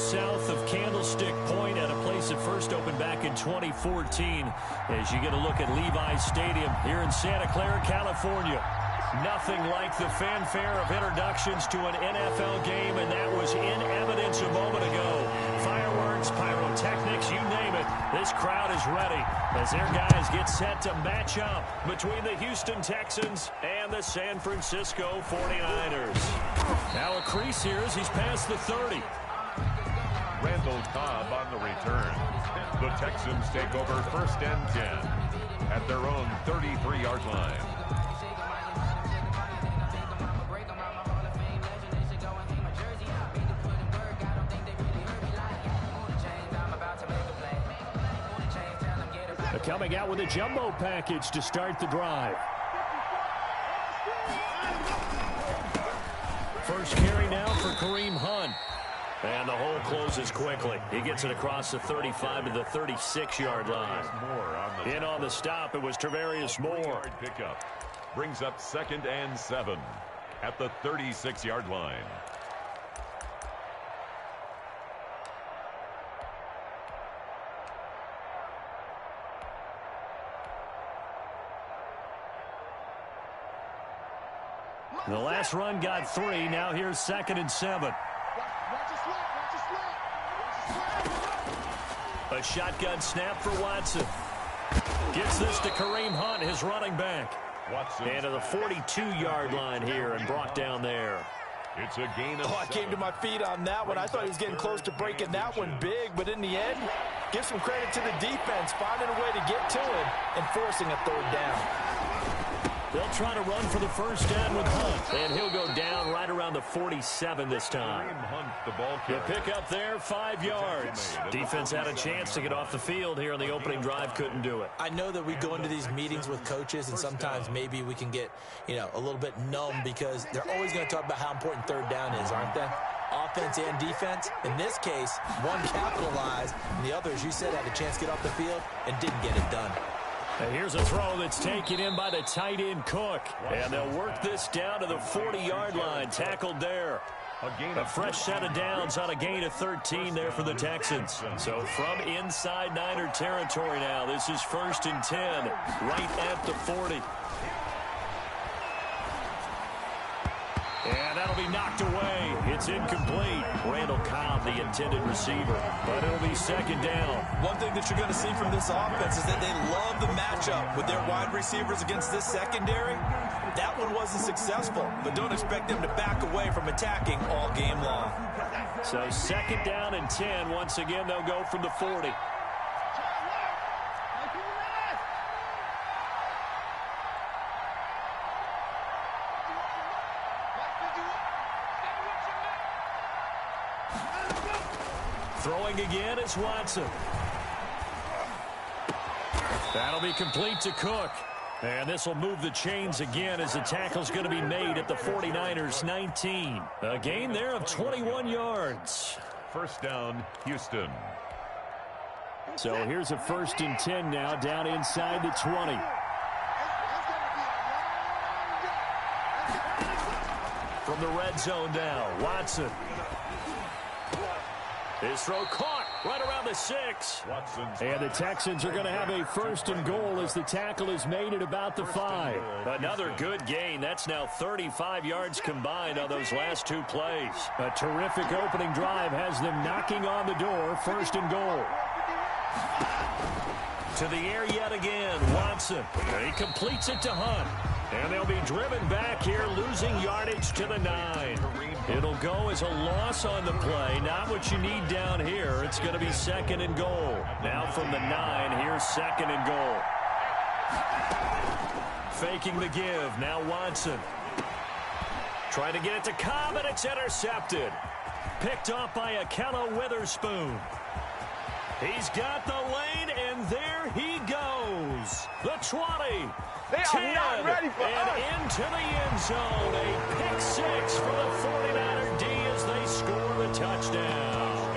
south of Candlestick Point at a place that first opened back in 2014 as you get a look at Levi's Stadium here in Santa Clara, California. Nothing like the fanfare of introductions to an NFL game, and that was in evidence a moment ago. Fireworks, pyrotechnics, you name it. This crowd is ready as their guys get set to match up between the Houston Texans and the San Francisco 49ers. Now a crease here as he's past the 30. Randall Cobb on the return. The Texans take over 1st and 10 at their own 33-yard line. Coming out with a jumbo package to start the drive. First carry now for Kareem Hunt. And the hole closes quickly. He gets it across the 35 to the 36-yard line. In on the stop, it was Travarius Moore. Pickup brings up 2nd and 7 at the 36-yard line. The last run got 3. Now here's 2nd and 7. A shotgun snap for Watson. Gets this to Kareem Hunt, his running back. And to the 42-yard line here and brought down there. It's a gain of I came to my feet on that one. I thought he was getting close to breaking that one big, but in the end, give some credit to the defense, finding a way to get to him and forcing a 3rd down. They'll try to run for the first down with Hunt, and he'll go down right around the 47 this time. The pick up there, 5 yards. Defense had a chance to get off the field here on the opening drive, couldn't do it. I know that we go into these meetings with coaches, and sometimes maybe we can get, a little bit numb because they're always going to talk about how important 3rd down is, aren't they? Offense and defense. In this case, one capitalized, and the other, as you said, had a chance to get off the field and didn't get it done. And here's a throw that's taken in by the tight end Cook. And they'll work this down to the 40-yard line. Tackled there. A fresh set of downs on a gain of 13 there for the Texans. So from inside Niner territory now, this is 1st and 10, right at the 40. And that'll be knocked away. It's incomplete. Randall Cobb, the intended receiver. But it'll be 2nd down. One thing that you're going to see from this offense is that they love the matchup with their wide receivers against this secondary. That one wasn't successful, but don't expect them to back away from attacking all game long. So 2nd down and 10. Once again, they'll go from the 40. Throwing again is Watson. That'll be complete to Cook. And this will move the chains again as the tackle's going to be made at the 49ers 19. A gain there of 21 yards. 1st down, Houston. So here's a 1st and 10 now down inside the 20. From the red zone now, Watson. His throw caught right around the 6. And the Texans are going to have a 1st and goal as the tackle is made at about the 5. Another good gain. That's now 35 yards combined on those last 2 plays. A terrific opening drive has them knocking on the door. 1st and goal. To the air yet again, Watson. He completes it to Hunt. And they'll be driven back here, losing yardage to the 9. It'll go as a loss on the play. Not what you need down here. It's going to be 2nd and goal. Now from the 9, here's 2nd and goal. Faking the give. Now Watson. Trying to get it to Cobb, and it's intercepted. Picked off by Akello Witherspoon. He's got the lane, and there he goes. The 20. They are not ready for and us. Into the end zone. A pick 6 for the 49er D as they score the touchdown.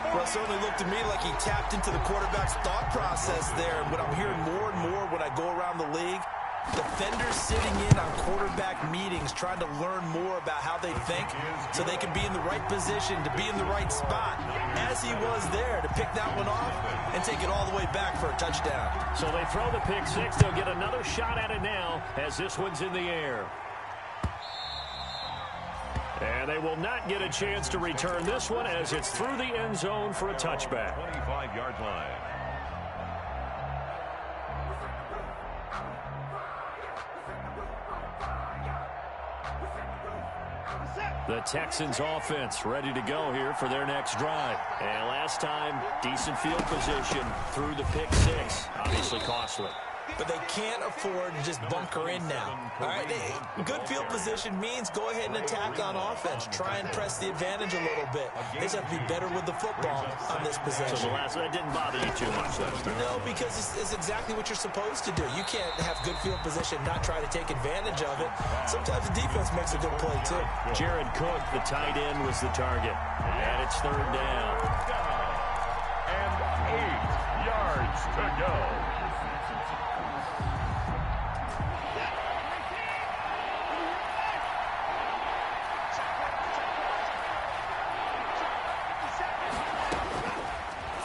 Well, it certainly looked to me like he tapped into the quarterback's thought process there. And what I'm hearing more and more when I go around the league, Defenders sitting in on quarterback meetings trying to learn more about how they think so they can be in the right position to be in the right spot, as he was there to pick that one off and take it all the way back for a touchdown. So they throw the pick six. They'll get another shot at it now as this one's in the air. And they will not get a chance to return this one as it's through the end zone for a touchback. 25-yard line. The Texans offense ready to go here for their next drive. And last time, decent field position through the pick six. Obviously costly. But they can't afford to just bunker in now. All right, good field position means go ahead and attack on offense. Try and press the advantage a little bit. They just have to be better with the football on this possession. So the last one, that didn't bother you too much last time. No, because it's exactly what you're supposed to do. You can't have good field position, not try to take advantage of it. Sometimes the defense makes a good play, too. Jared Cook, the tight end, was the target. And it's third down. And 8 yards to go.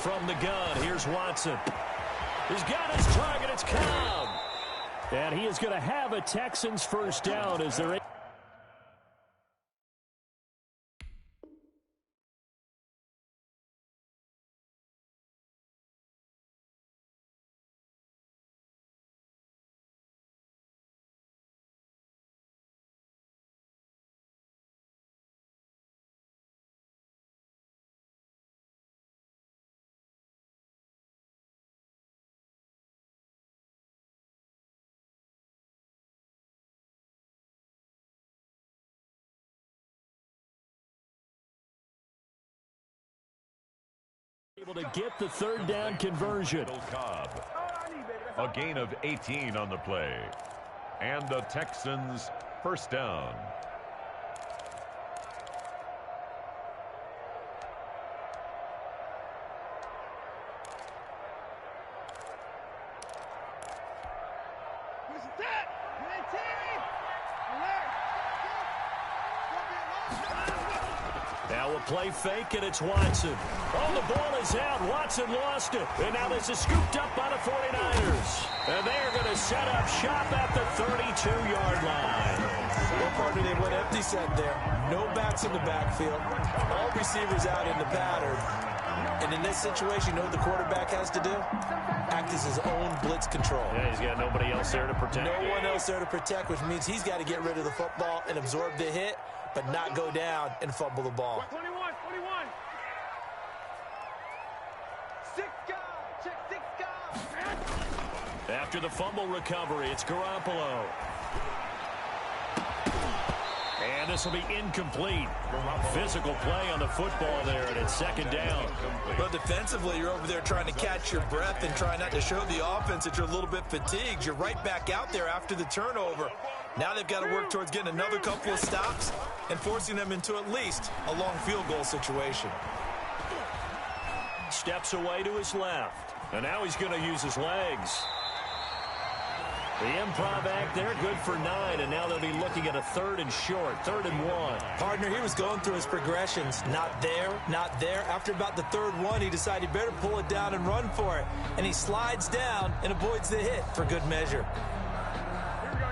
From the gun, here's Watson. He's got his target, it's Cobb. And he is going to have a Texans first down as they're... able to get the third down conversion. Cobb. A gain of 18 on the play. And the Texans first down. Now a play fake, and it's Watson. Oh, the ball is out. Watson lost it. And now this is scooped up by the 49ers. And they're going to set up shop at the 32-yard line. Well, partner, they went empty set there. No backs in the backfield. All receivers out in the pattern. And in this situation, you know what the quarterback has to do? Act as his own blitz control. Yeah, he's got nobody else there to protect. No one else there to protect, which means he's got to get rid of the football and absorb the hit, but not go down and fumble the ball. 21. Six guys. Check 6 guys. After the fumble recovery, it's Garoppolo. And this will be incomplete. Physical play on the football there, and it's second down. But defensively, you're over there trying to catch your breath and try not to show the offense that you're a little bit fatigued. You're right back out there after the turnover. Now they've got to work towards getting another couple of stops and forcing them into at least a long field goal situation. Steps away to his left. And now he's going to use his legs. The improv act there, good for 9, and now they'll be looking at a 3rd and short, 3rd and 1. Partner, he was going through his progressions. Not there, not there. After about the 3rd one, he decided he better pull it down and run for it. And he slides down and avoids the hit for good measure.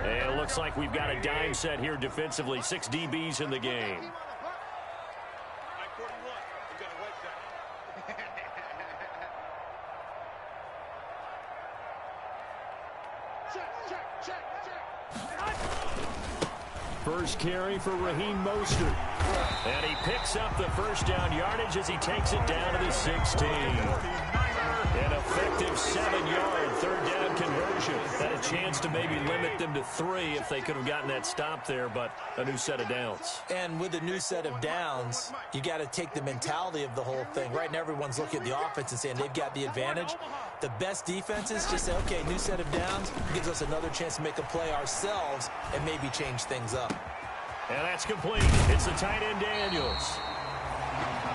And it looks like we've got a dime set here defensively. 6 DBs in the game. First carry for Raheem Mostert. And he picks up the first down yardage as he takes it down to the 16. An effective 7-yard third down conversion. Had a chance to maybe limit them to 3 if they could have gotten that stop there, but a new set of downs. And with a new set of downs, you got to take the mentality of the whole thing. Right now, everyone's looking at the offense and saying they've got the advantage. The best defenses just say, okay, new set of downs gives us another chance to make a play ourselves and maybe change things up. And that's complete. It's the tight end Daniels.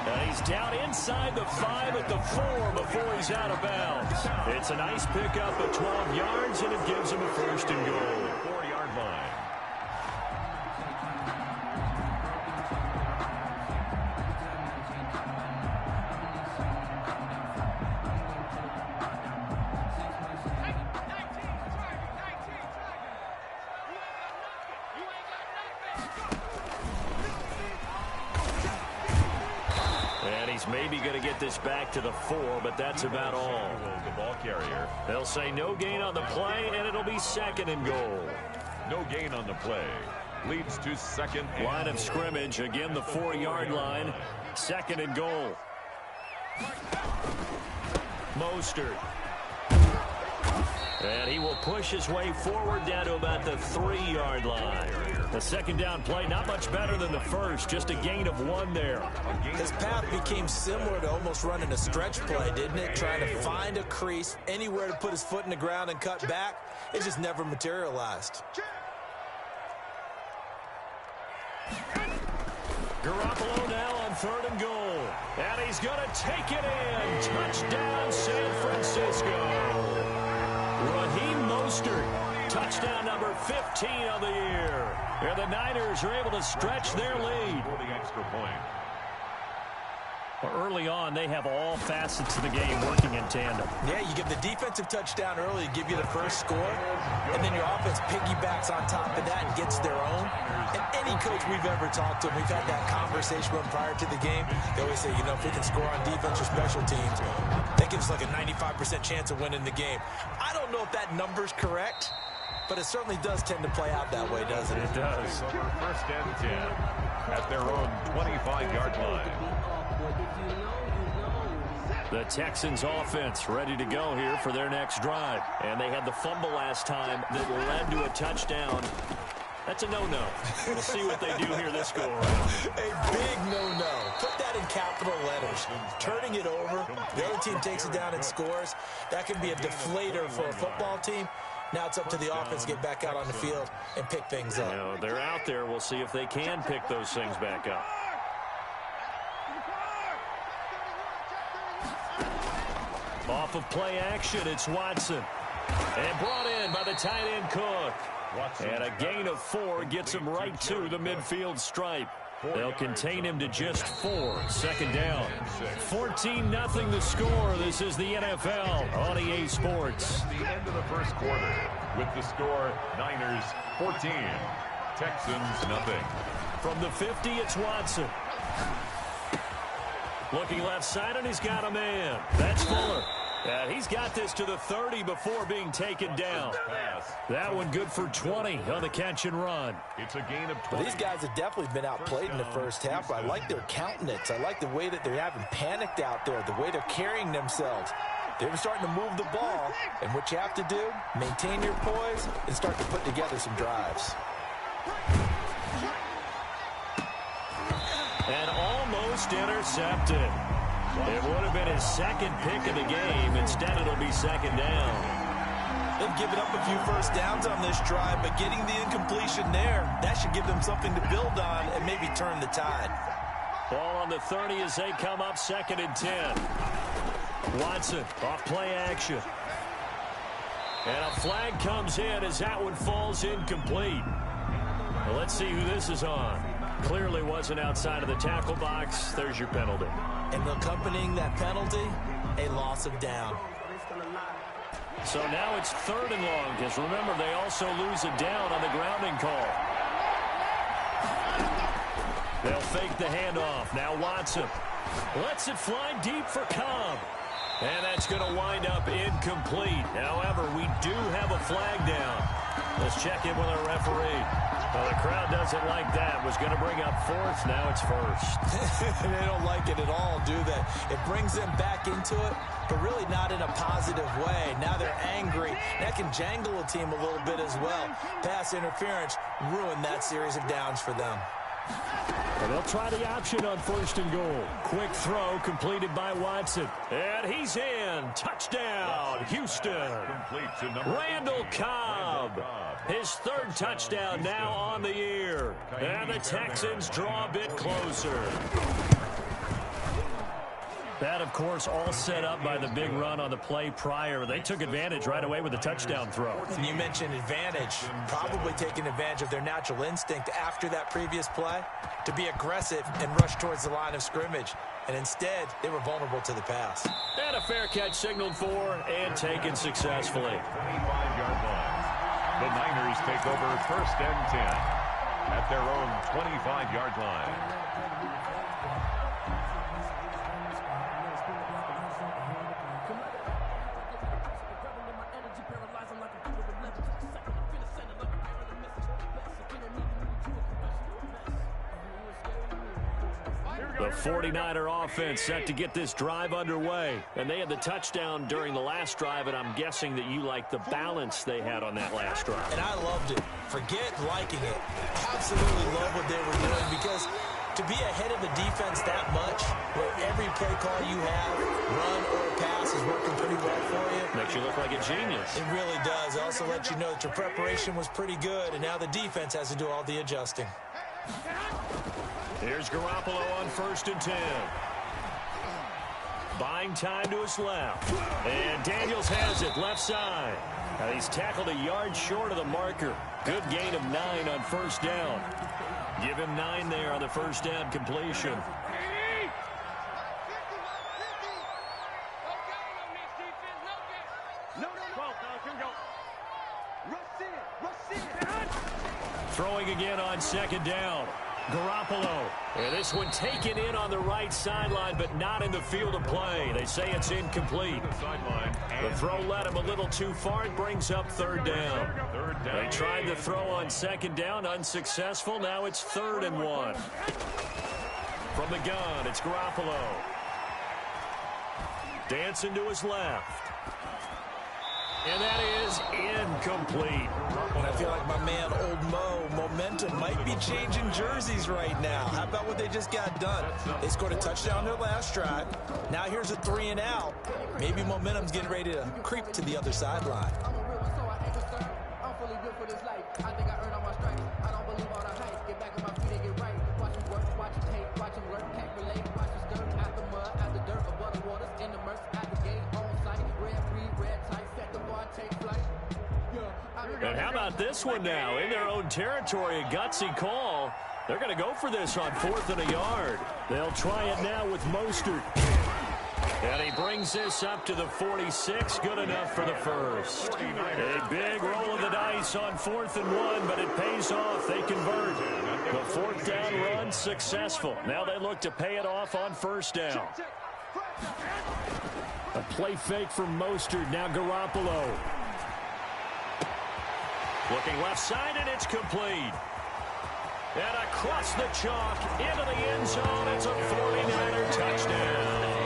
And he's down inside the 5 at the 4 before he's out of bounds. It's a nice pickup of 12 yards, and it gives him a first and goal. 4-yard line. Maybe going to get this back to the 4, but that's about all. The ball carrier. They'll say no gain on the play, and it'll be second and goal. No gain on the play. Leads to second. Line of scrimmage, again the 4-yard line. Second and goal. Mostert. And he will push his way forward down to about the 3-yard line. The second down play, not much better than the first, just a gain of 1 there. His path became similar to almost running a stretch play, didn't it? Trying to find a crease, anywhere to put his foot in the ground and cut back. It just never materialized. Garoppolo now on 3rd and goal. And he's going to take it in. Touchdown, San Francisco. Raheem Mostert, touchdown number 15 of the year. And the Niners are able to stretch their lead. For the extra point. Early on, they have all facets of the game working in tandem. Yeah, you give the defensive touchdown early to give you the first score, and then your offense piggybacks on top of that and gets their own. And any coach we've ever talked to, we've had that conversation with them prior to the game. They always say, you know, if we can score on defense or special teams, that gives us like a 95% chance of winning the game. I don't know if that number's correct, but it certainly does tend to play out that way, doesn't it? It does. First and 10 at their own 25-yard line. The Texans offense ready to go here for their next drive. And they had the fumble last time that led to a touchdown. That's a no-no. We'll see what they do here this go-around. A big no-no. Put that in capital letters. Turning it over, the other team takes it down and scores. That can be a deflator for a football team. Now it's up to the offense to get back out on the field and pick things up. You know, they're out there. We'll see if they can pick those things back up. Off of play action, it's Watson. And brought in by the tight end Cook. And a gain of 4 gets him right to the midfield stripe. They'll contain him to just 4. Second down. 14-0 the score. This is the NFL on EA Sports. The end of the first quarter with the score Niners 14, Texans nothing. From the 50, it's Watson. Looking left side, and he's got a man. That's Fuller. And he's got this to the 30 before being taken down. That one good for 20 on the catch and run. It's a gain of 20. Well, these guys have definitely been outplayed in the first half. I like their countenance. I like the way that they haven't panicked out there, the way they're carrying themselves. They're starting to move the ball, and what you have to do, maintain your poise and start to put together some drives. And almost intercepted. It would have been his second pick of the game. Instead, it'll be second down. They've given up a few first downs on this drive, but getting the incompletion there, that should give them something to build on and maybe turn the tide. Ball on the 30 as they come up, second and 10. Watson off play action. And a flag comes in as that one falls incomplete. Well, let's see who this is on. Clearly wasn't outside of the tackle box. There's your penalty. And accompanying that penalty, a loss of down. So now it's 3rd and long, because remember, they also lose a down on the grounding call. They'll fake the handoff. Now Watson lets it fly deep for Cobb. And that's going to wind up incomplete. However, we do have a flag down. Let's check in with our referee. Well, the crowd doesn't like that. Was going to bring up 4th. Now it's 1st. They don't like it at all, do they? It brings them back into it, but really not in a positive way. Now they're angry. That can jangle a team a little bit as well. Pass interference ruined that series of downs for them. And they'll try the option on 1st and goal. Quick throw completed by Watson. And he's in. Touchdown, Houston. Randall Cobb. His 3rd touchdown now on the year. And the Texans draw a bit closer. That, of course, all set up by the big run on the play prior. They took advantage right away with a touchdown throw. And you mentioned advantage, probably taking advantage of their natural instinct after that previous play to be aggressive and rush towards the line of scrimmage. And instead, they were vulnerable to the pass. And a fair catch signaled for and taken successfully. 25-yard line. The Niners take over first and 10 at their own 25-yard line. The 49er offense set to get this drive underway. And they had the touchdown during the last drive, and I'm guessing that you like the balance they had on that last drive. And I loved it. Forget liking it. Absolutely love what they were doing, because to be ahead of a defense that much, where every play call you have, run or pass, is working pretty well for you. Makes you look like a genius. It really does. It also lets you know that your preparation was pretty good, and now the defense has to do all the adjusting. Here's Garoppolo on 1st and 10. Buying time to his left. And Daniels has it, left side. Now he's tackled a yard short of the marker. Good gain of 9 on 1st down. Give him 9 there on the 1st down completion. Throwing again on 2nd down. Garoppolo. And this one taken in on the right sideline, but not in the field of play. They say it's incomplete. The throw led him a little too far. It brings up 3rd down. They tried the throw on 2nd down, unsuccessful. Now it's 3rd and 1. From the gun, it's Garoppolo. Dancing to his left. And that is incomplete. And I feel like my man, Old Mo, momentum might be changing jerseys right now. How about what they just got done? They scored a touchdown their last drive. Now here's a 3 and out. Maybe momentum's getting ready to creep to the other sideline. And how about this one now? In their own territory, a gutsy call. They're going to go for this on 4th and a yard. They'll try it now with Mostert. And he brings this up to the 46. Good enough for the first. A big roll of the dice on 4th and 1, but it pays off. They convert. The 4th down run successful. Now they look to pay it off on 1st down. A play fake from Mostert. Now Garoppolo. Looking left side, and it's complete. And across the chalk, into the end zone, it's a 49er touchdown.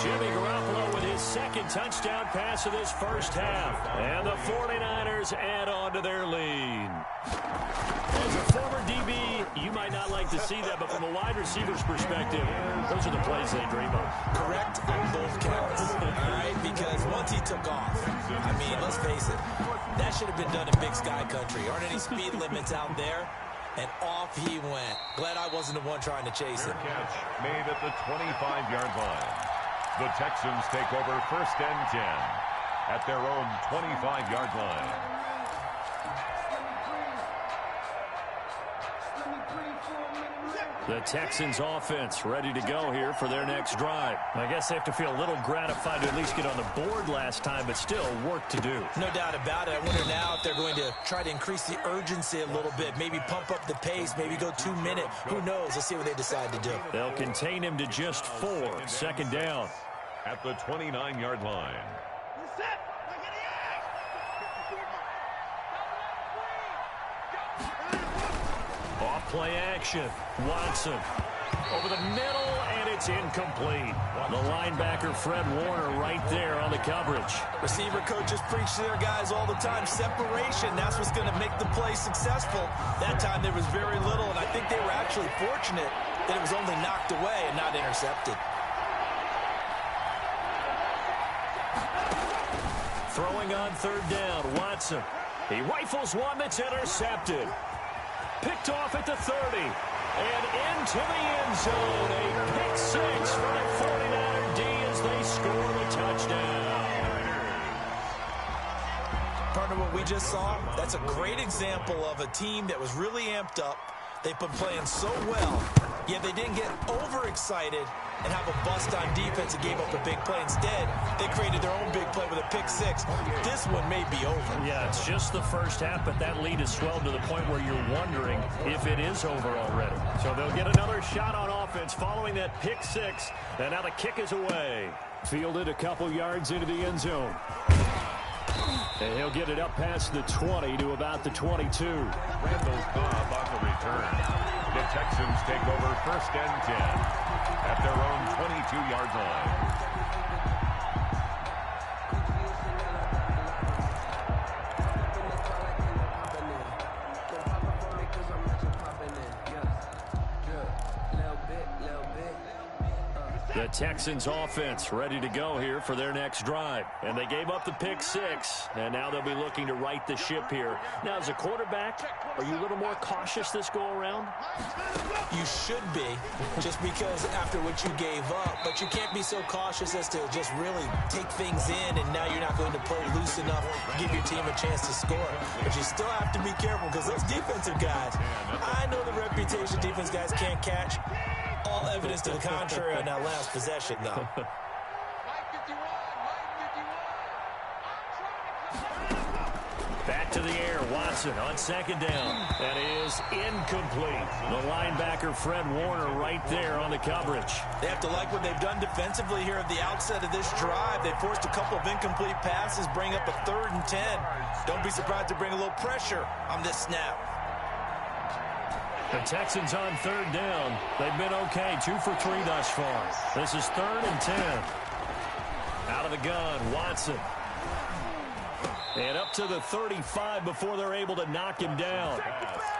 Jimmy Garoppolo with his 2nd touchdown pass of this first half. And the 49ers add on to their lead. As a former DB, you might not like to see that, but from a wide receiver's perspective, those are the plays they dream of. Correct on both counts, all right? Because once he took off, I mean, let's face it, that should have been done in Big Sky Country. Aren't any speed limits out there? And off he went. Glad I wasn't the one trying to chase him. Catch made at the 25-yard line. The Texans take over 1st and 10 at their own 25-yard line. The Texans offense ready to go here for their next drive. I guess they have to feel a little gratified to at least get on the board last time, but still work to do. No doubt about it. I wonder now if they're going to try to increase the urgency a little bit, maybe pump up the pace, maybe go 2-minute. Who knows? Let's see what they decide to do. They'll contain him to just 4. 2nd down. At the 29-yard line. Off-play action. Watson. Over the middle, and it's incomplete. The linebacker, Fred Warner, right there on the coverage. Receiver coaches preach to their guys all the time. Separation, that's what's going to make the play successful. That time there was very little, and I think they were actually fortunate that it was only knocked away and not intercepted. Throwing on 3rd down, Watson. He rifles one that's intercepted. Picked off at the 30. And into the end zone. A pick six for the 49er D as they score the touchdown. Partner, what we just saw, that's a great example of a team that was really amped up. They've been playing so well, yet they didn't get overexcited and have a bust on defense and gave up a big play. Instead, they created their own big play with a pick six. This one may be over. Yeah, it's just the first half, but that lead has swelled to the point where you're wondering if it is over already. So they'll get another shot on offense following that pick six, and now the kick is away. Fielded a couple yards into the end zone. And he'll get it up past the 20 to about the 22. Randall Cobb on the return. The Texans take over first and 10 at their own 22-yard line. The Texans offense ready to go here for their next drive. And they gave up the pick six, and now they'll be looking to right the ship here. Now, as a quarterback, are you a little more cautious this go-around? You should be, just because after what you gave up. But you can't be so cautious as to just really take things in, and now you're not going to play loose enough to give your team a chance to score. But you still have to be careful because those defensive guys, I know the reputation defense guys can't catch. All evidence to the contrary on that last possession, though. Back to the air, Watson on second down. That is incomplete. The linebacker, Fred Warner, right there on the coverage. They have to like what they've done defensively here at the outset of this drive. They forced a couple of incomplete passes, bring up a 3rd and 10. Don't be surprised to bring a little pressure on this snap. The Texans on 3rd down. They've been okay, 2 for 3 thus far. This is 3rd and 10. Out of the gun, Watson. And up to the 35 before they're able to knock him down.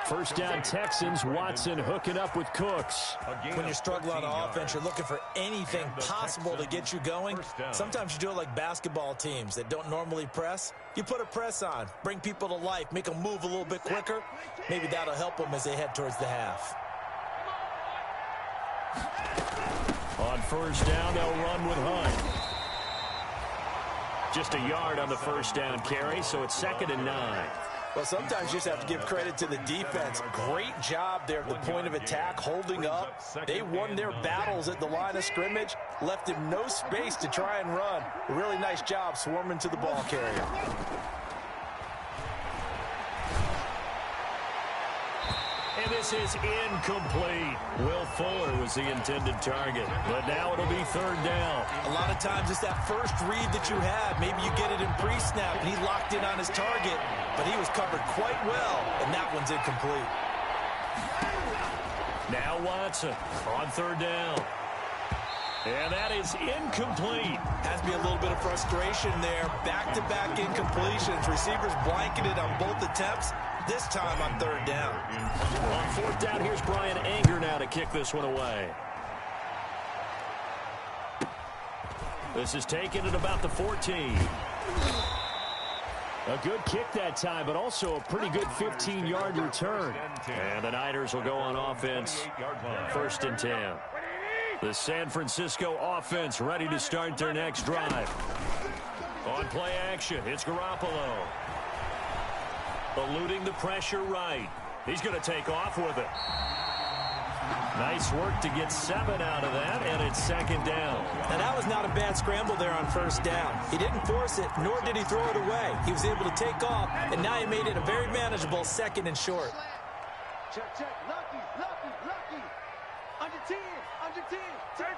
First down Texans, Watson hooking up with Cooks. When you're struggling on offense, you're looking for anything possible to get you going. Sometimes you do it like basketball teams that don't normally press. You put a press on, bring people to life, make them move a little bit quicker. Maybe that'll help them as they head towards the half. On first down, they'll run with Hunt. Just a yard on the first down carry, so it's 2nd and 9. Well, sometimes you just have to give credit to the defense. Great job there at the point of attack, holding up. They won their battles at the line of scrimmage, left him no space to try and run. A really nice job swarming to the ball carrier. And this is incomplete. Will Fuller was the intended target, but now it'll be 3rd down. A lot of times it's that first read that you have. Maybe you get it in pre-snap, and he locked in on his target, but he was covered quite well, and that one's incomplete. Now Watson on 3rd down. And that is incomplete. Has to be a little bit of frustration there. Back-to-back incompletions. Receivers blanketed on both attempts. This time on 3rd down. On 4th down, here's Brian Anger now to kick this one away. This is taken at about the 14. A good kick that time, but also a pretty good 15-yard return. And the Niners will go on offense. 1st and 10. The San Francisco offense ready to start their next drive. On play action, it's Garoppolo. Eluding the pressure right. He's going to take off with it. Nice work to get 7 out of that, and it's 2nd down. Now, that was not a bad scramble there on 1st down. He didn't force it, nor did he throw it away. He was able to take off, and now he made it a very manageable 2nd and short. Check. Lucky. Under 10. 13.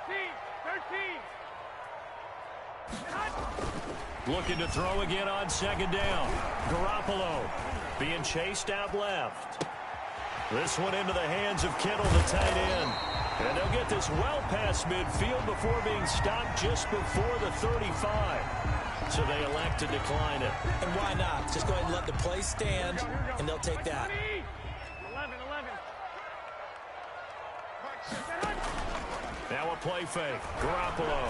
Looking to throw again on 2nd down. Garoppolo being chased out left. This one into the hands of Kittle, the tight end. And they'll get this well past midfield before being stopped just before the 35. So they elect to decline it. And why not? Just go ahead and let the play stand, and they'll take that. 11. Now a play fake. Garoppolo.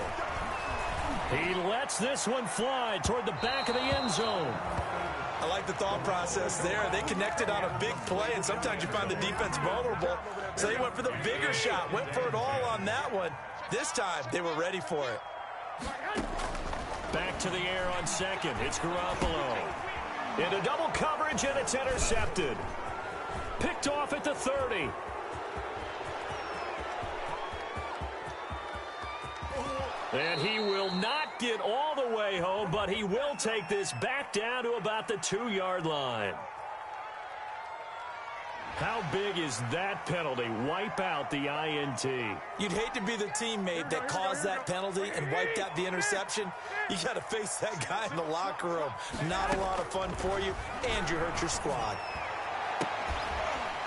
He lets this one fly toward the back of the end zone. I like the thought process there. They connected on a big play, and sometimes you find the defense vulnerable. So they went for the bigger shot, went for it all on that one. This time, they were ready for it. Back to the air on second. It's Garoppolo. Into double coverage, and it's intercepted. Picked off at the 30. And he will not get all the way home, but he will take this back down to about the 2-yard line. How big is that penalty? Wipe out the INT. You'd hate to be the teammate that caused that penalty and wiped out the interception. You got to face that guy in the locker room. Not a lot of fun for you, and you hurt your squad.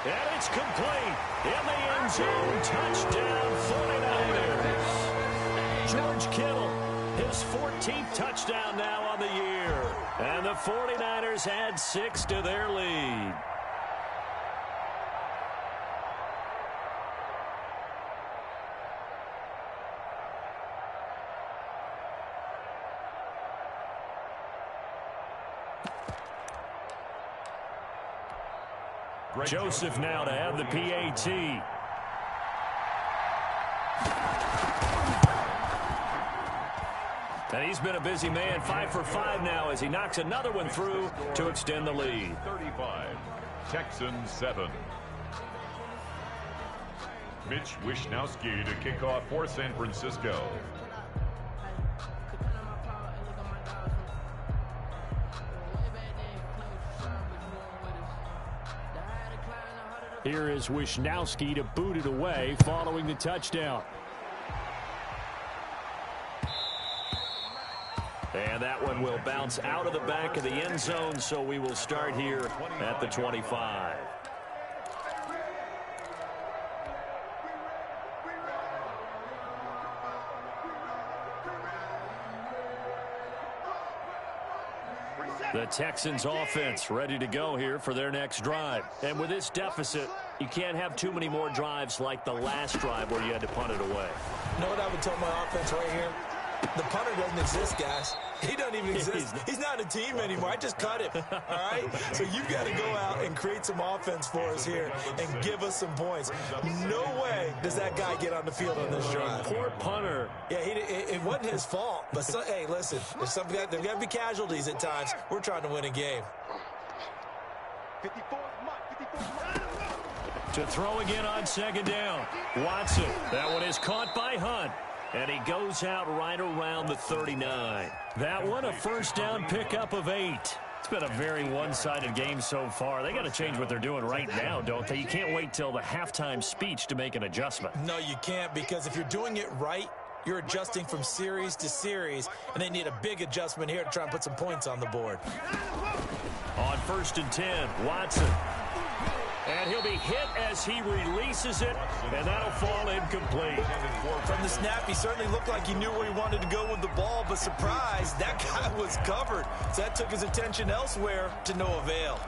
And it's complete. In the end zone, touchdown 49ers. George Kittle, his 14th touchdown now on the year. And the 49ers add 6 to their lead. Joseph now to have the PAT. And he's been a busy man, 5 for 5 now as he knocks another one through to extend the lead. 35, Texans 7. Mitch Wishnowski to kick off for San Francisco. Here is Wishnowski to boot it away following the touchdown. And that one will bounce out of the back of the end zone, so we will start here at the 25. The Texans offense ready to go here for their next drive. And with this deficit, you can't have too many more drives like the last drive where you had to punt it away. You know what I would tell my offense right here? The punter doesn't exist, guys. He doesn't even exist. He's not a team anymore. I just cut him, all right? So you've got to go out and create some offense for us here and give us some points. No way does that guy get on the field on this drive. Poor punter. Yeah, it wasn't his fault. But, hey, listen, there's got to be casualties at times. We're trying to win a game. 54, To throw again on second down. Watson. That one is caught by Hunt. And he goes out right around the 39. That one a first down pickup of 8. It's been a very one-sided game so far. They got to change what they're doing right now, don't they? You can't wait till the halftime speech to make an adjustment. No, you can't, because if you're doing it right, you're adjusting from series to series, and they need a big adjustment here to try and put some points on the board. On 1st and 10, Watson. And he'll be hit as he releases it, and that'll fall incomplete. From the snap, he certainly looked like he knew where he wanted to go with the ball, but surprise, that guy was covered. So that took his attention elsewhere to no avail.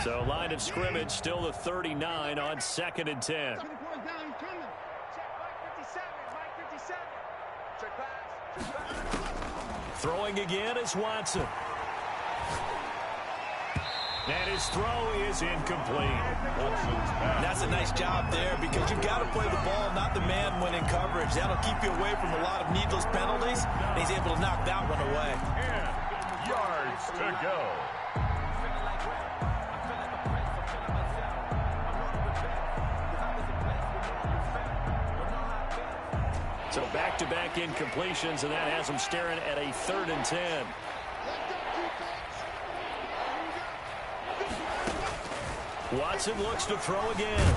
So line of scrimmage still the 39 on 2nd and 10. Throwing again is Watson. And his throw is incomplete. That's a nice job there, because you've got to play the ball, not the man when in coverage. That'll keep you away from a lot of needless penalties, and he's able to knock that one away. 10 yards to go. So back-to-back incompletions, and that has them staring at a 3rd and 10. Watson looks to throw again.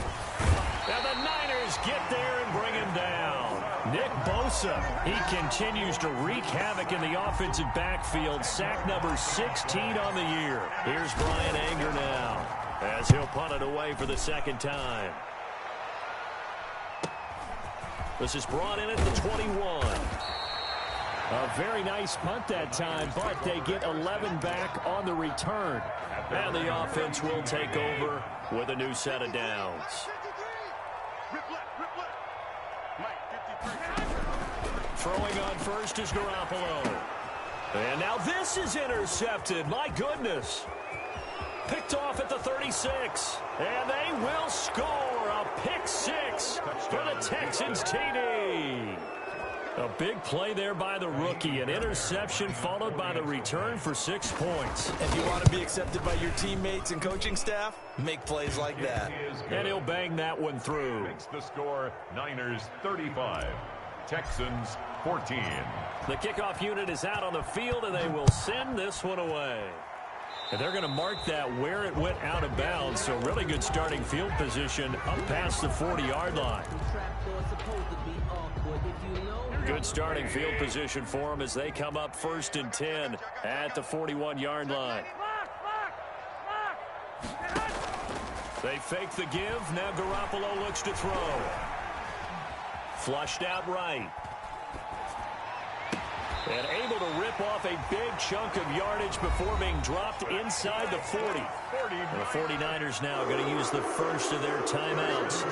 And the Niners get there and bring him down. Nick Bosa, he continues to wreak havoc in the offensive backfield. Sack number 16 on the year. Here's Brian Anger now as he'll punt it away for the 2nd time. This is brought in at the 21. A very nice punt that time, but they get 11 back on the return. And the offense will take over with a new set of downs. Throwing on first is Garoppolo. And now this is intercepted. My goodness. Picked off at the 36. And they will score a pick six for the Texans TD. A big play there by the rookie. An interception followed by the return for 6 points. If you want to be accepted by your teammates and coaching staff, make plays like that. And he'll bang that one through. Makes the score Niners 35, Texans 14. The kickoff unit is out on the field, and they will send this one away. And they're going to mark that where it went out of bounds. So really good starting field position up past the 40-yard line. Good starting field position for them as they come up 1st and 10 at the 41-yard line. They fake the give. Now Garoppolo looks to throw. Flushed out right. And able to rip off a big chunk of yardage before being dropped inside the 40. And the 49ers now going to use the first of their timeouts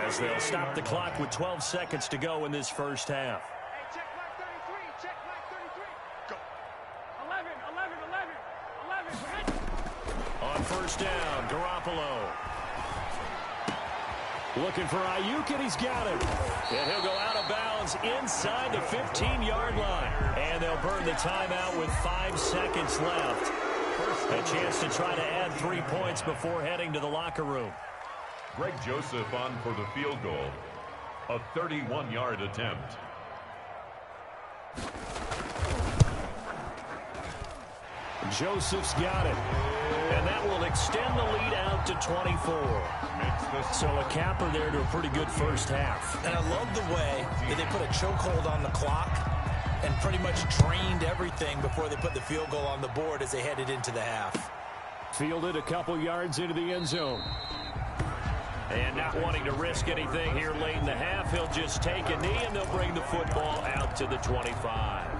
as they'll stop the clock with 12 seconds to go in this first half. Hey, check back 33. Check back 33. Go. 11. On first down, Garoppolo. Looking for Ayuk, and he's got it. And he'll go out of bounds inside the 15-yard line. And they'll burn the timeout with 5 seconds left. A chance to try to add 3 points before heading to the locker room. Greg Joseph on for the field goal. A 31-yard attempt. Joseph's got it. And that will extend the lead out to 24. So a capper there to a pretty good first half. And I love the way that they put a chokehold on the clock and pretty much drained everything before they put the field goal on the board as they headed into the half. Fielded a couple yards into the end zone. And not wanting to risk anything here late in the half, he'll just take a knee and they'll bring the football out to the 25.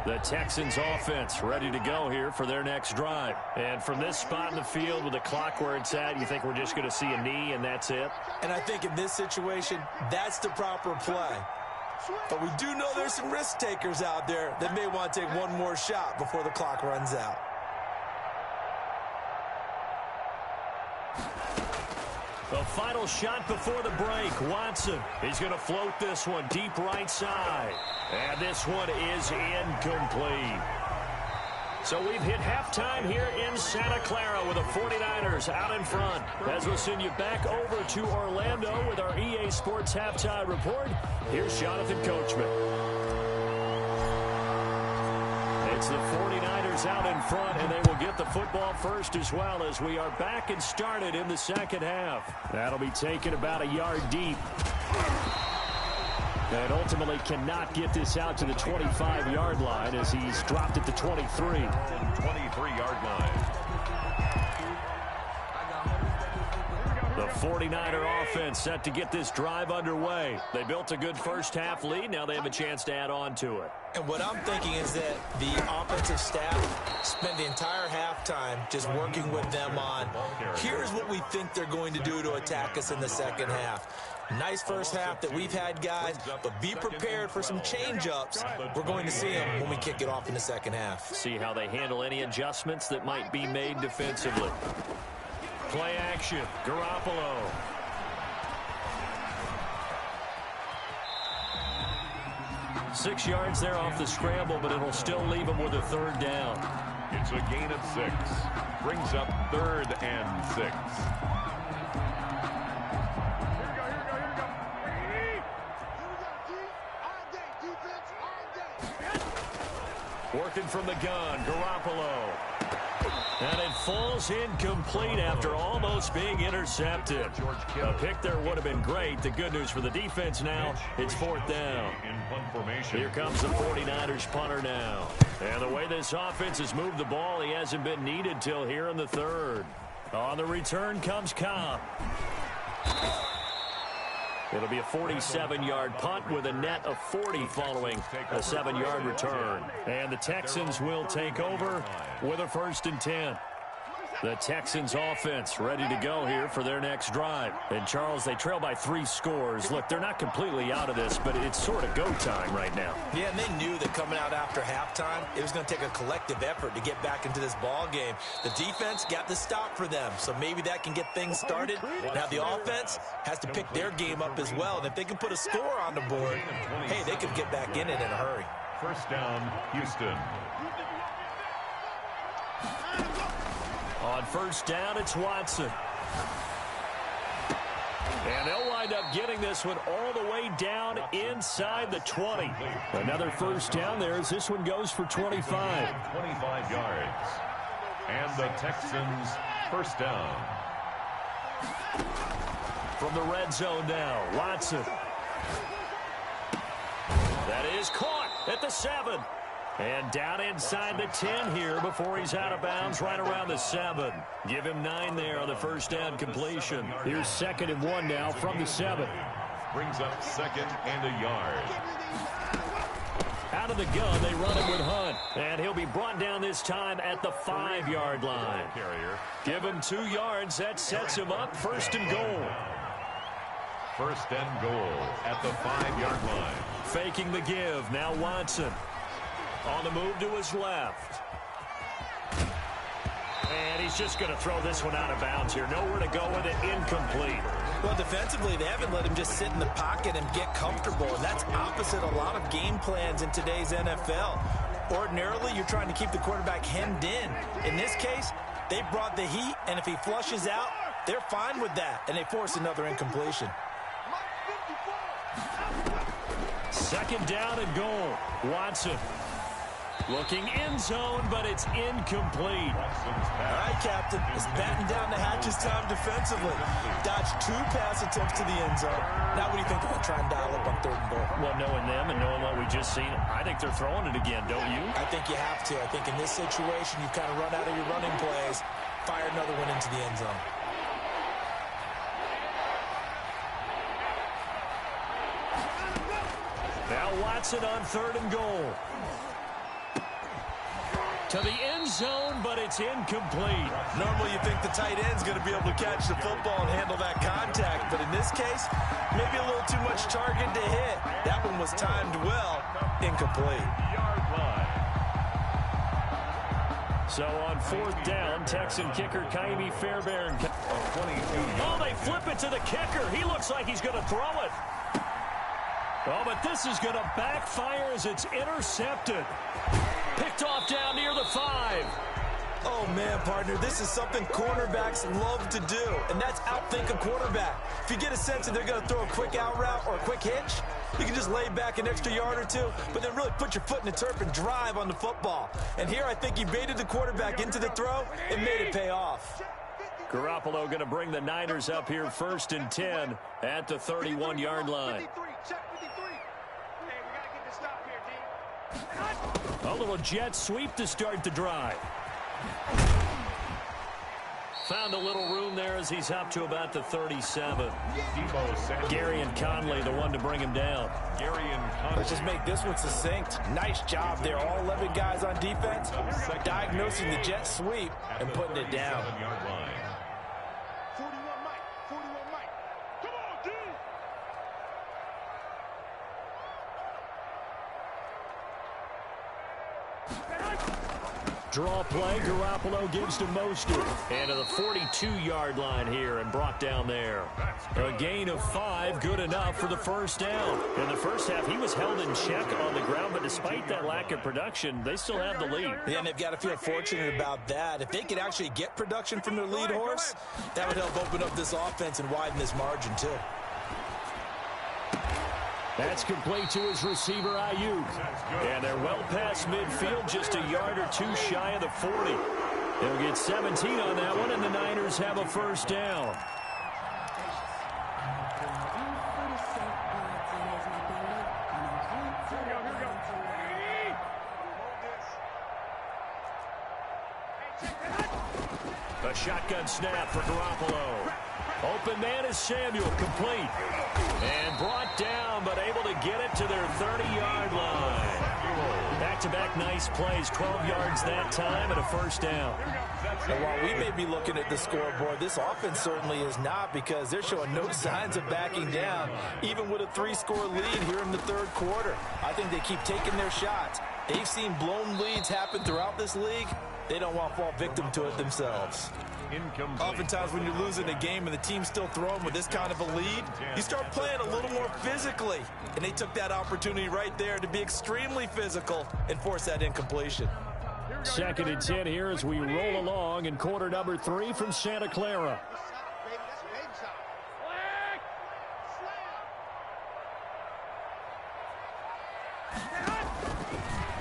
The Texans offense ready to go here for their next drive. And from this spot in the field with the clock where it's at, you think we're just going to see a knee and that's it? And I think in this situation, that's the proper play. But we do know there's some risk takers out there that may want to take one more shot before the clock runs out. The final shot before the break. Watson, he's going to float this one deep right side. And this one is incomplete. So we've hit halftime here in Santa Clara with the 49ers out in front. As we'll send you back over to Orlando with our EA Sports Halftime Report, here's Jonathan Coachman. It's the 49ers out in front, and they will get the football first as well as we are back and started in the second half. That'll be taken about a yard deep. And ultimately cannot get this out to the 25-yard line as he's dropped at the 23. 23-yard line. The 49er offense set to get this drive underway. They built a good first-half lead. Now they have a chance to add on to it. And what I'm thinking is that the offensive staff spent the entire halftime just working with them on, here's what we think they're going to do to attack us in the second half. Nice first half that we've had, guys, but be prepared for some change-ups. We're going to see them when we kick it off in the second half. See how they handle any adjustments that might be made defensively. Play action, Garoppolo. Six yards there off the scramble, but it'll still leave him with a third down. It's a gain of 6. Brings up 3rd and 6. Working from the gun, Garoppolo. And it falls incomplete after almost being intercepted. A pick there would have been great. The good news for the defense now, it's 4th down. Here comes the 49ers punter now. And the way this offense has moved the ball, he hasn't been needed till here in the 3rd. On the return comes Cobb. It'll be a 47-yard punt with a net of 40 following a 7-yard return. And the Texans will take over with a 1st and 10. The Texans offense ready to go here for their next drive. And, Charles, they trail by 3 scores. Look, they're not completely out of this, but it's sort of go time right now. Yeah, and they knew that coming out after halftime, it was going to take a collective effort to get back into this ball game. The defense got the stop for them, so maybe that can get things started. Now the offense has to pick their game up as well, and if they can put a score on the board, hey, they could get back in it in a hurry. 1st down, Houston. On 1st down, it's Watson. And they'll wind up getting this one all the way down inside the 20. Another 1st down there as this one goes for 25. 25 yards. And the Texans' 1st down. From the red zone now, Watson. That is caught at the 7. And down inside the 10 here before he's out of bounds right around the 7. Give him 9 there on the 1st down completion. Here's 2nd and 1 now from the 7. Brings up 2nd and a yard. Out of the gun, they run it with Hunt. And he'll be brought down this time at the 5-yard line. Give him 2 yards. That sets him up 1st and goal. 1st and goal at the 5-yard line. Faking the give. Now Watson. On the move to his left. And he's just going to throw this one out of bounds here. Nowhere to go with it. Incomplete. Well, defensively, they haven't let him just sit in the pocket and get comfortable, and that's opposite a lot of game plans in today's NFL. Ordinarily, you're trying to keep the quarterback hemmed in. In this case, they brought the heat, and if he flushes out, they're fine with that, and they force another incompletion. 2nd down and goal. Watson. Looking end zone, but it's incomplete. All right, Captain. It's batten down the hatches time defensively. Dodged 2 pass attempts to the end zone. Now what do you think they're going to try and dial up on 3rd and goal? Well, knowing them and knowing what we just seen, I think they're throwing it again, don't you? I think you have to. I think in this situation, you kind of run out of your running plays, fire another one into the end zone. Now Watson on 3rd and goal. To the end zone, but it's incomplete. Normally you think the tight end's going to be able to catch the football and handle that contact, but in this case, maybe a little too much target to hit. That one was timed well, incomplete. So on 4th down, Texan kicker Kaimi Fairbairn. Oh, they flip it to the kicker. He looks like he's going to throw it. Oh, but this is going to backfire as it's intercepted. Picked off down near the 5. Oh, man, partner, this is something cornerbacks love to do, and that's outthink a quarterback. If you get a sense that they're going to throw a quick out route or a quick hitch, you can just lay back an extra yard or 2, but then really put your foot in the turf and drive on the football. And here I think he baited the quarterback into the throw and made it pay off. Garoppolo going to bring the Niners up here 1st and 10 at the 31-yard line. A little jet sweep to start the drive. Found a little room there as he's up to about the 37. Gary and Conley, the one to bring him down. Let's just make this one succinct. Nice job there. All 11 guys on defense diagnosing the jet sweep and putting it down. 41 Mike. 41 Mike. Come on, dude. Draw play, Garoppolo gives to Mostert. And to the 42-yard line here and brought down there. A gain of 5, good enough for the 1st down. In the first half, he was held in check on the ground, but despite that lack of production, they still have the lead. Yeah, and they've got to feel fortunate about that. If they could actually get production from their lead horse, that would help open up this offense and widen this margin, too. That's complete to his receiver, Ayuk. And they're well past midfield, just a yard or 2 shy of the 40. They'll get 17 on that one, and the Niners have a 1st down. A shotgun snap for Garoppolo. Open man is Samuel, complete. And brought down, but able to get it to their 30-yard line. Back-to-back nice plays, 12 yards that time and a first down. And while we may be looking at the scoreboard, this offense certainly is not, because they're showing no signs of backing down, even with a 3-score lead here in the third quarter. I think they keep taking their shots. They've seen blown leads happen throughout this league. They don't want to fall victim to it themselves. Oftentimes when you're losing a game and the team's still throwing with this kind of a lead, you start playing a little more physically. And they took that opportunity right there to be extremely physical and force that incompletion. 2nd and 10 here as we roll along in quarter number 3 from Santa Clara.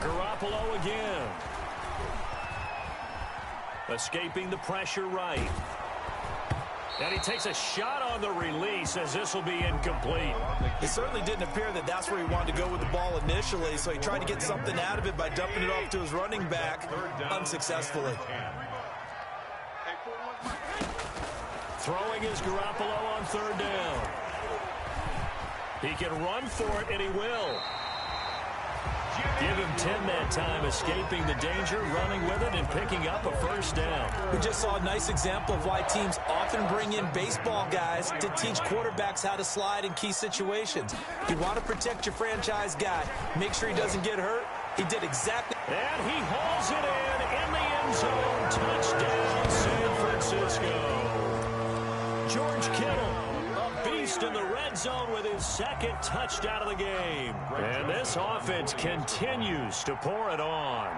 Garoppolo again. Escaping the pressure right. And he takes a shot on the release as this will be incomplete. It certainly didn't appear that that's where he wanted to go with the ball initially, so he tried to get something out of it by dumping it off to his running back unsuccessfully. Throwing is Garoppolo on 3rd down. He can run for it, and he will. Give him 10 that time, escaping the danger, running with it, and picking up a first down. We just saw a nice example of why teams often bring in baseball guys to teach quarterbacks how to slide in key situations. You want to protect your franchise guy. Make sure he doesn't get hurt. He did exactly. And he hauls it in the end zone. Touchdown, San Francisco. George Kittle, a beast in the red zone with his 2nd touchdown of the game. And this offense continues to pour it on.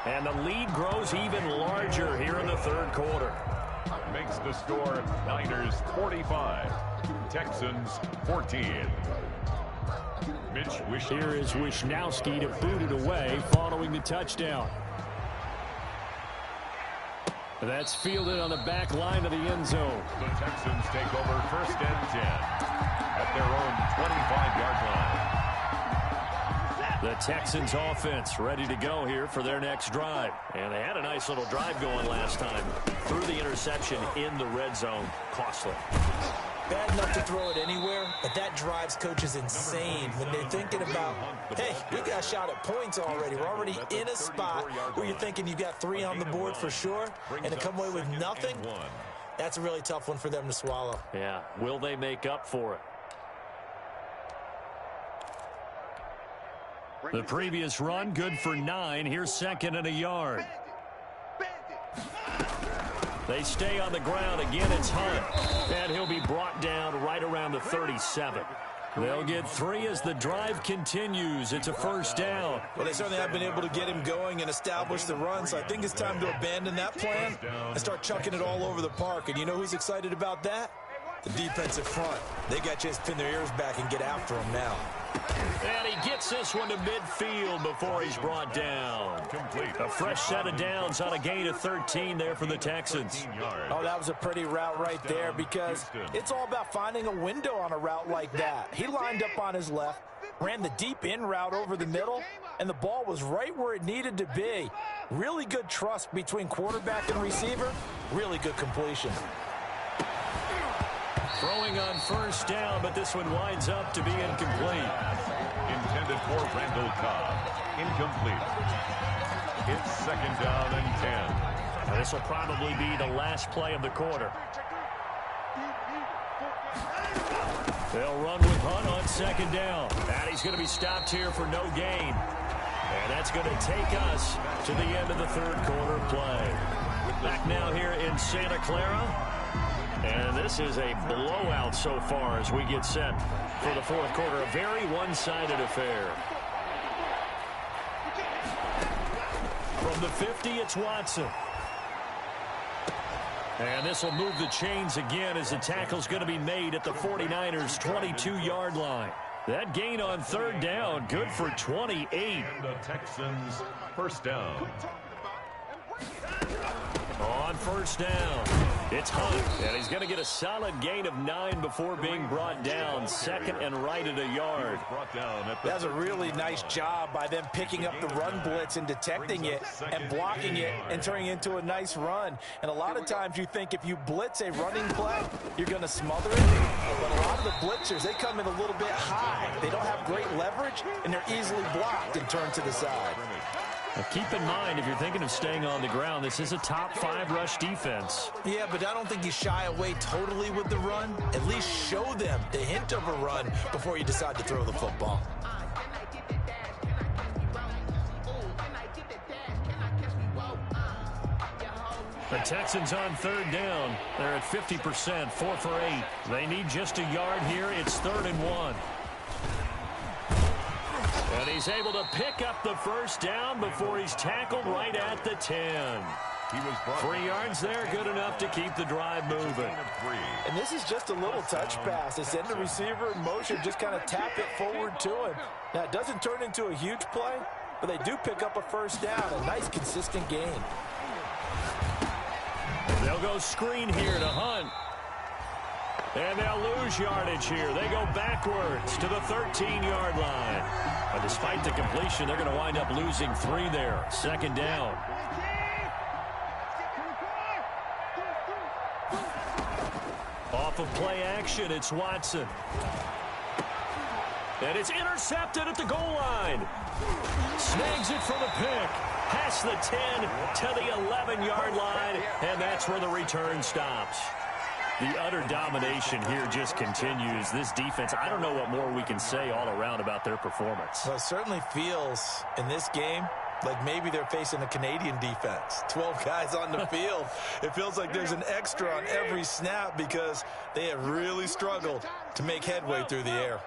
And the lead grows even larger here in the 3rd quarter. Makes the score Niners 45, Texans 14. Here is Wishnowski to boot it away following the touchdown. That's fielded on the back line of the end zone. The Texans take over 1st and 10 at their own 25-yard line. The Texans offense ready to go here for their next drive. And they had a nice little drive going last time. Threw the interception in the red zone. Costly. Bad enough to throw it anywhere, but that drives coaches insane when they're thinking about, hey, we got shot at points already. We're already in a spot where you're thinking you got 3 on the board for sure, and to come away with nothing, that's a really tough one for them to swallow. Yeah, will they make up for it? The previous run, good for 9. Here's 2nd and a yard. They stay on the ground. Again, it's Hunt. And he'll be brought down right around the 37. They'll get 3 as the drive continues. It's a first down. Well, they certainly have been able to get him going and establish the run, so I think it's time to abandon that plan and start chucking it all over the park. And you know who's excited about that? The defensive front. They got a chance to pin their ears back and get after him now. And he gets this one to midfield before he's brought down. A fresh set of downs on a gain of 13 there for the Texans. Oh, that was a pretty route right there, because it's all about finding a window on a route like that. He lined up on his left, ran the deep in route over the middle, and the ball was right where it needed to be. Really good trust between quarterback and receiver. Really good completion. Throwing on first down, but this one winds up to be incomplete. Intended for Randall Cobb. Incomplete. It's 2nd down and 10. Now, this will probably be the last play of the quarter. They'll run with Hunt on 2nd down. And he's going to be stopped here for no gain. And that's going to take us to the end of the 3rd quarter play. Back now here in Santa Clara. And this is a blowout so far as we get set for the 4th quarter. A very one-sided affair. From the 50, it's Watson. And this will move the chains again as the tackle's going to be made at the 49ers' 22-yard line. That gain on 3rd down, good for 28. And the Texans' first down. On first down, It's Hunt, and he's going to get a solid gain of 9 before being brought down. Second and right at a yard. That's a really nice job by them picking up the run blitz and detecting it and blocking it and turning it into a nice run. And a lot of times you think if you blitz a running play, you're going to smother it. But a lot of the blitzers, they come in a little bit high. They don't have great leverage, and they're easily blocked and turned to the side. Now keep in mind, if you're thinking of staying on the ground, this is a top 5 rush defense. Yeah, but I don't think you shy away totally with the run. At least show them the hint of a run before you decide to throw the football. The Texans on third down. They're at 50%, 4 for 8. They need just a yard here. It's 3rd and 1. And he's able to pick up the first down before he's tackled right at the 10. 3 yards there, good enough to keep the drive moving. And this is just a little touch pass. They send the receiver in motion, just kind of tap it forward to him. Now, it doesn't turn into a huge play, but they do pick up a first down, a nice, consistent gain. They'll go screen here to Hunt. And they'll lose yardage here. They go backwards to the 13-yard line. But despite the completion, they're going to wind up losing 3 there. 2nd down. Off of play action, it's Watson. And it's intercepted at the goal line. Snags it for the pick. Past the 10 to the 11-yard line. And that's where the return stops. The utter domination here just continues. This defense, I don't know what more we can say all around about their performance. Well, it certainly feels in this game like maybe they're facing a Canadian defense. 12 guys on the field. It feels like there's an extra on every snap because they have really struggled to make headway through the air.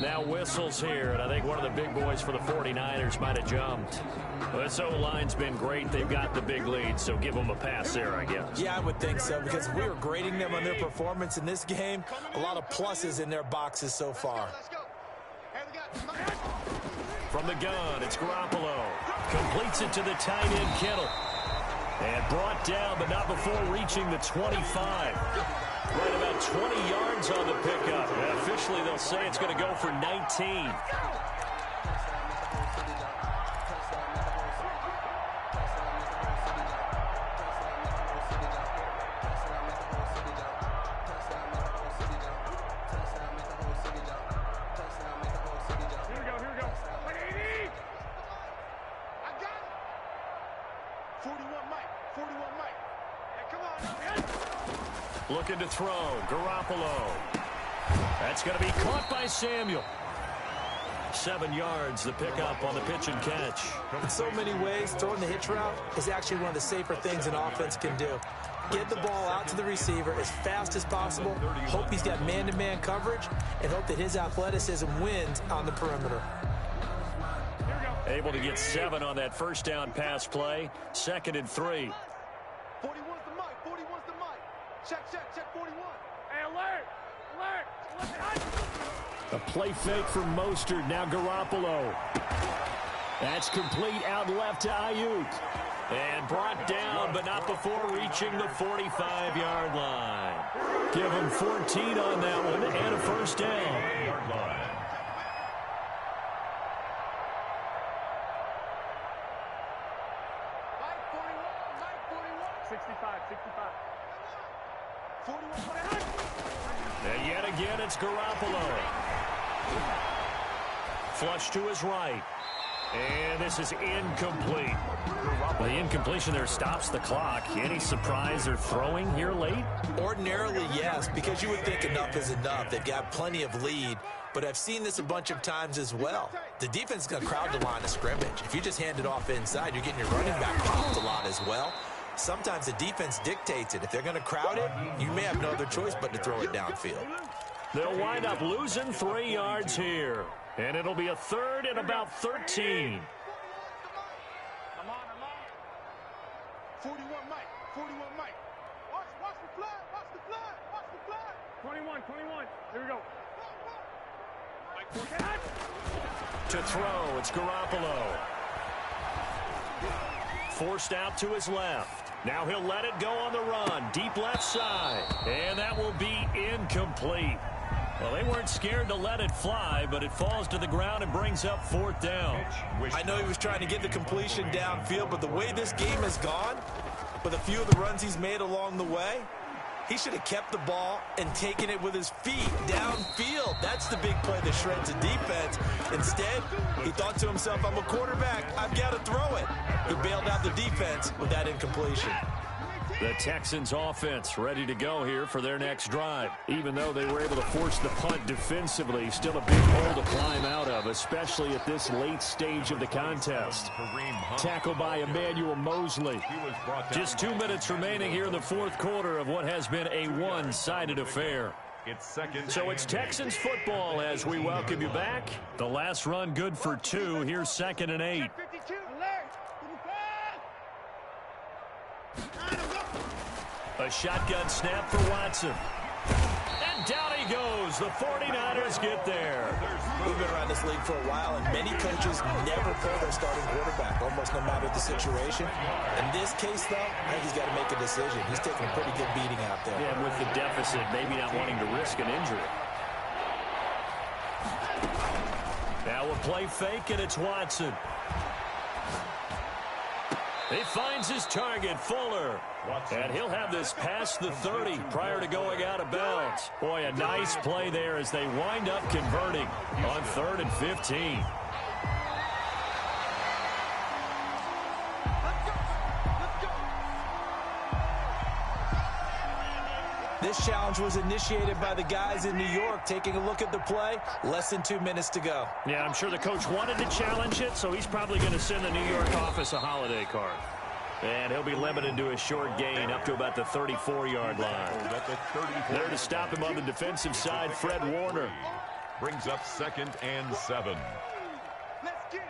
Now whistles here, and I think one of the big boys for the 49ers might have jumped. This O-line's been great. They've got the big lead, so give them a pass there, I guess. Yeah, I would think so, because if we were grading them on their performance in this game, a lot of pluses in their boxes so far. From the gun, it's Garoppolo. Completes it to the tight end, Kittle. And brought down, but not before reaching the 25. Right about 20 yards on the pickup. And officially, they'll say it's going to go for 19. Looking to throw. Garoppolo. That's going to be caught by Samuel. 7 yards, the pickup on the pitch and catch. In so many ways, throwing the hitch route is actually one of the safer things an offense can do. Get the ball out to the receiver as fast as possible, hope he's got man-to-man coverage, and hope that his athleticism wins on the perimeter. Able to get 7 on that first down pass play. 2nd and 3. 41's the mic. 41's the mic. Check, 41. Hey, alert! A play fake for Mostert. Now Garoppolo. That's complete out left to Ayuk. And brought down, but not before reaching the 45-yard line. Give him 14 on that one and a first down. 65. 41. And yet again, it's Garoppolo. Flush to his right. And this is incomplete. The incompletion there stops the clock. Any surprise they're throwing here late? Ordinarily, yes, because you would think enough is enough. They've got plenty of lead, but I've seen this a bunch of times as well. The defense is going to crowd the line of scrimmage. If you just hand it off inside, you're getting your running back dropped a lot as well. Sometimes the defense dictates it. If they're going to crowd it, you may have no other choice but to throw it downfield. They'll wind up losing 3 yards here. And it'll be a 3rd and about 13. I'm on. 41 Mike. Watch the flag. 21. Here we go. To throw, it's Garoppolo. Forced out to his left. Now he'll let it go on the run. Deep left side. And that will be incomplete. Well, they weren't scared to let it fly, but it falls to the ground and brings up 4th down. I know he was trying to get the completion downfield, but the way this game has gone, with a few of the runs he's made along the way, he should have kept the ball and taken it with his feet downfield. That's the big play that shreds the defense. Instead, he thought to himself, I'm a quarterback, I've got to throw it. He bailed out the defense with that incompletion. The Texans offense ready to go here for their next drive. Even though they were able to force the punt defensively, still a big hole to climb out of, especially at this late stage of the contest. Tackled by Emmanuel Mosley. Just 2 minutes remaining here in the 4th quarter of what has been a one-sided affair. So it's Texans football as we welcome you back. The last run good for 2. Here's 2nd and 8. A shotgun snap for Watson. And down he goes. The 49ers get there. We've been around this league for a while, and many coaches never pull their starting quarterback, almost no matter the situation. In this case, though, I think he's got to make a decision. He's taking a pretty good beating out there. Yeah, with the deficit, maybe not wanting to risk an injury. Now a play fake, and it's Watson. He finds his target, Fuller. And he'll have this past the 30 prior to going out of bounds. Boy, a nice play there as they wind up converting on 3rd and 15. This challenge was initiated by the guys in New York. Taking a look at the play, less than 2 minutes to go. Yeah, I'm sure the coach wanted to challenge it, so he's probably going to send the New York office a holiday card. And he'll be limited to a short gain up to about the 34-yard line. There to stop him on the defensive side, Fred Warner. Brings up 2nd and 7. Let's get it.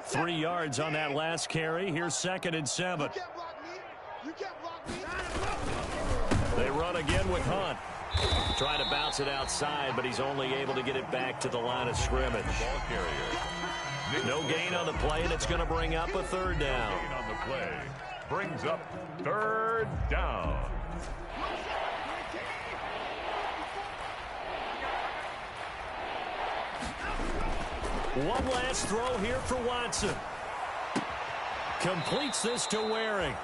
3 yards on that last carry. Here's 2nd and 7. You can't block me. They run again with Hunt. Trying to bounce it outside, but he's only able to get it back to the line of scrimmage. Ball carrier. No gain on the play, and it's going to bring up a 3rd down. Gain on the play. Brings up 3rd down. One last throw here for Watson. Completes this to Waring.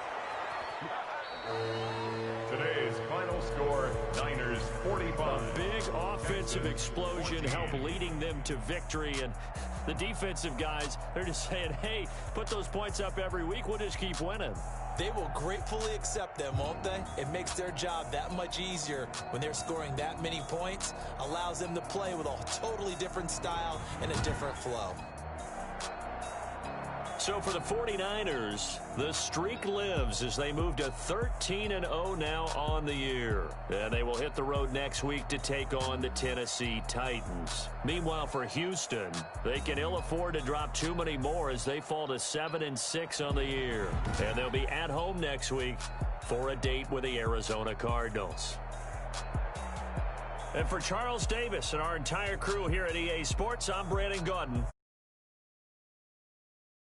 Today's final score, Niners 45. A big offensive explosion helped leading them to victory. And the defensive guys, they're just saying, hey, put those points up every week. We'll just keep winning. They will gratefully accept them, won't they? It makes their job that much easier when they're scoring that many points. Allows them to play with a totally different style and a different flow. So for the 49ers, the streak lives as they move to 13-0 now on the year. And they will hit the road next week to take on the Tennessee Titans. Meanwhile, for Houston, they can ill afford to drop too many more as they fall to 7-6 on the year. And they'll be at home next week for a date with the Arizona Cardinals. And for Charles Davis and our entire crew here at EA Sports, I'm Brandon Gaudin.